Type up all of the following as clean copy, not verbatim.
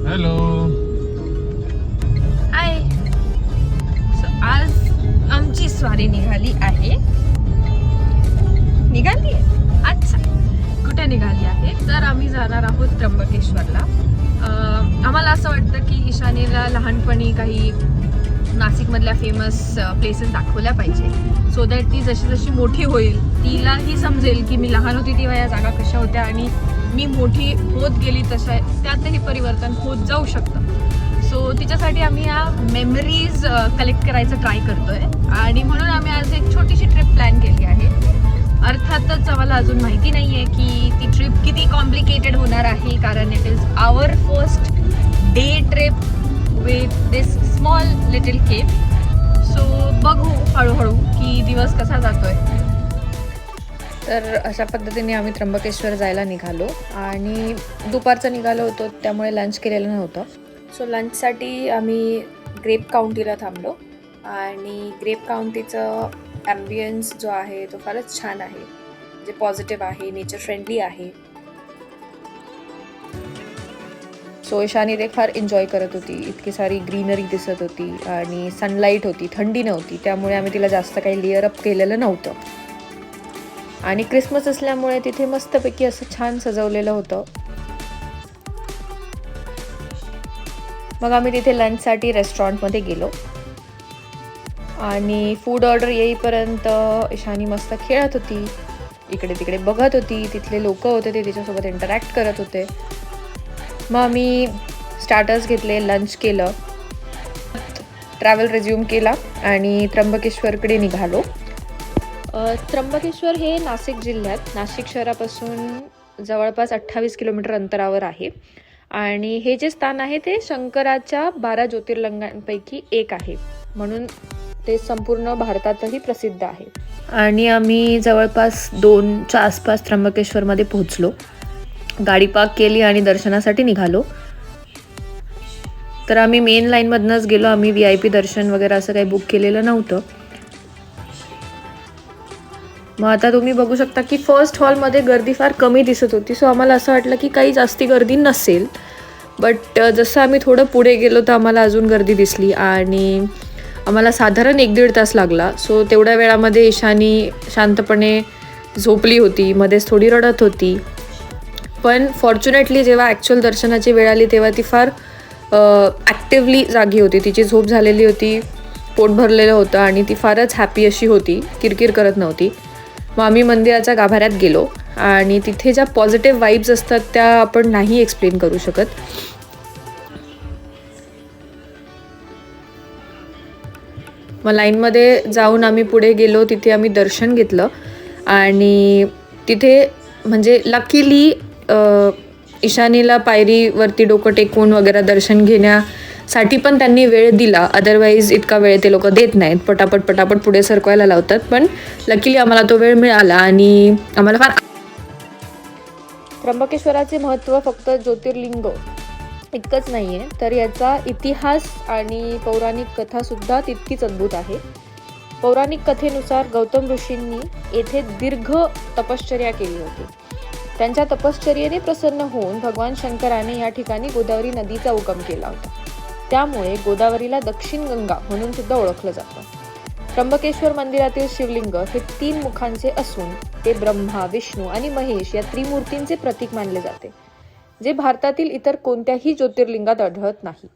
Hello. हाय. आज आमची स्वारी निघाली आहे. अच्छा, कुठे निघाली आहे तर आम्ही जाणार आहोत त्र्यंबकेश्वरला. आम्हाला असं वाटतं की ईशानीला लहानपणी काही नाशिकमधल्या फेमस प्लेसेस दाखवल्या पाहिजे, सो दॅट ती जशी जशी मोठी होईल तिलाही समजेल की मी लहान होती तेव्हा या जागा कशा होत्या आणि मी मोठी होत गेली तशा त्यातही परिवर्तन होत जाऊ शकतं. सो तिच्यासाठी आम्ही या मेमरीज कलेक्ट करायचं ट्राय करतोय आणि म्हणून आम्ही आज एक छोटीशी ट्रिप प्लॅन केली आहे. अर्थातच आम्हाला अजून माहिती नाही आहे की ती ट्रिप किती कॉम्प्लिकेटेड होणार आहे, कारण it is our first day trip with this small little cape. So बघू हळूहळू की दिवस कसा जातोय. तर अशा पद्धतीने आम्ही त्र्यंबकेश्वर जायला निघालो आणि दुपारचं निघालो होतो, त्यामुळे लंच केलेलं नव्हतं. सो लंचसाठी आम्ही ग्रेप काउंटीला थांबलो आणि ग्रेप काउंटीचं ॲम्बियन्स जो आहे तो फारच छान आहे, जे पॉझिटिव्ह आहे, नेचर फ्रेंडली आहे. सो ईशानी ते फार एन्जॉय करत होती. इतकी सारी ग्रीनरी दिसत होती आणि सनलाईट होती, थंडी नव्हती, त्यामुळे आम्ही तिला जास्त काही लेअर अप केलेलं नव्हतं. आणि क्रिसमस असल्यामुळे तिथे मस्तपैकी असं छान सजवलेलं होतं. मग आम्ही तिथे लंचसाठी रेस्टॉरंटमध्ये गेलो आणि फूड ऑर्डर येईपर्यंत ईशानी मस्त खेळत होती, इकडे तिकडे बघत होती. तिथले लोक होते ते तिच्यासोबत इंटरॅक्ट करत होते. मग आम्ही स्टार्टर्स घेतले, लंच केलं, ट्रॅव्हल रिझ्यूम केला आणि त्र्यंबकेश्वरकडे निघालो. त्र्यंबकेश्वर हे नाशिक जिल्ह्यात नाशिक शहरापासून जवळपास 28 किलोमीटर अंतरावर आहे आणि हे जे स्थान आहे ते शंकराच्या 12 ज्योतिर्लिंगांपैकी एक आहे, म्हणून ते संपूर्ण भारतातही प्रसिद्ध आहे. आणि आम्ही जवळपास 2च्या आसपास त्र्यंबकेश्वरमध्ये पोहोचलो. गाडी पार्क केली आणि दर्शनासाठी निघालो. तर आम्ही मेन लाईनमधनंच गेलो. आम्ही VIP दर्शन वगैरे असं काही बुक केलेलं नव्हतं. मग आता तुम्ही बघू शकता की फर्स्ट हॉलमध्ये गर्दी फार कमी दिसत होती. सो आम्हाला असं वाटलं की काही जास्ती गर्दी नसेल, बट जसं आम्ही थोडं पुढे गेलो तर आम्हाला अजून गर्दी दिसली आणि आम्हाला साधारण 1-1.5 तास लागला. सो तेवढ्या वेळामध्ये ईशानी शांतपणे झोपली होती, मध्येच थोडी रडत होती. पण फॉर्च्युनेटली जेव्हा ॲक्च्युअल दर्शनाची वेळ आली तेव्हा ती फार ॲक्टिव्हली जागी होती. तिची झोप झालेली होती, पोट भरलेलं होतं आणि ती फारच हॅपी अशी होती, किरकिर करत नव्हती. मग आम्ही मंदिराच्या गाभाऱ्यात गेलो आणि तिथे ज्या पॉझिटिव्ह वाईब्स असतात त्या आपण नाही एक्सप्लेन करू शकत. मग लाईनमध्ये जाऊन आम्ही पुढे गेलो, तिथे आम्ही दर्शन घेतलं आणि तिथे म्हणजे लकीली ईशानीला पायरीवरती डोकं टेकून वगैरे दर्शन घेण्यासाठी पण त्यांनी वेळ दिला. अदरवाईज इतका वेळ ते लोक देत नाहीत, पटापट पुढे सरकवायला लावतात. पण लकीली आम्हाला तो वेळ मिळाला आणि आम्हाला फार. त्र्यंबकेश्वराचे महत्त्व फक्त ज्योतिर्लिंग इतकंच नाही आहे, तर याचा इतिहास आणि पौराणिक कथासुद्धा तितकीच अद्भुत आहे. पौराणिक कथेनुसार गौतम ऋषींनी येथे दीर्घ तपश्चर्या केली होती. त्यांच्या तपश्चर्येने प्रसन्न होऊन भगवान शंकराने या ठिकाणी गोदावरी नदीचा उगम केला होता. त्यामुळे गोदावरीला दक्षिण गंगा म्हणून सुद्धा ओळखलं जातं. त्र्यंबकेश्वर मंदिरातील शिवलिंग हे 3 मुखांचे असून ते ब्रह्मा, विष्णू आणि महेश या त्रिमूर्तींचे प्रतीक मानले जाते, जे भारतातील इतर कोणत्याही ज्योतिर्लिंगात आढळत नाही.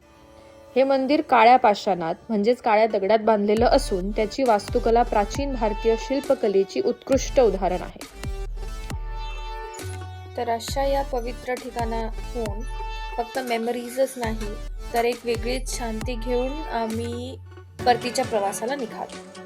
हे मंदिर काळ्या पाषाणात म्हणजेच काळ्या दगडात बांधलेलं असून त्याची वास्तुकला प्राचीन भारतीय शिल्पकलेची उत्कृष्ट उदाहरण आहे. तर अशा या पवित्र ठिकाणाहून फक्त मेमरीजच नाही तर एक वेगळीच शांती घेऊन आम्ही परतीच्या प्रवासाला निघालो.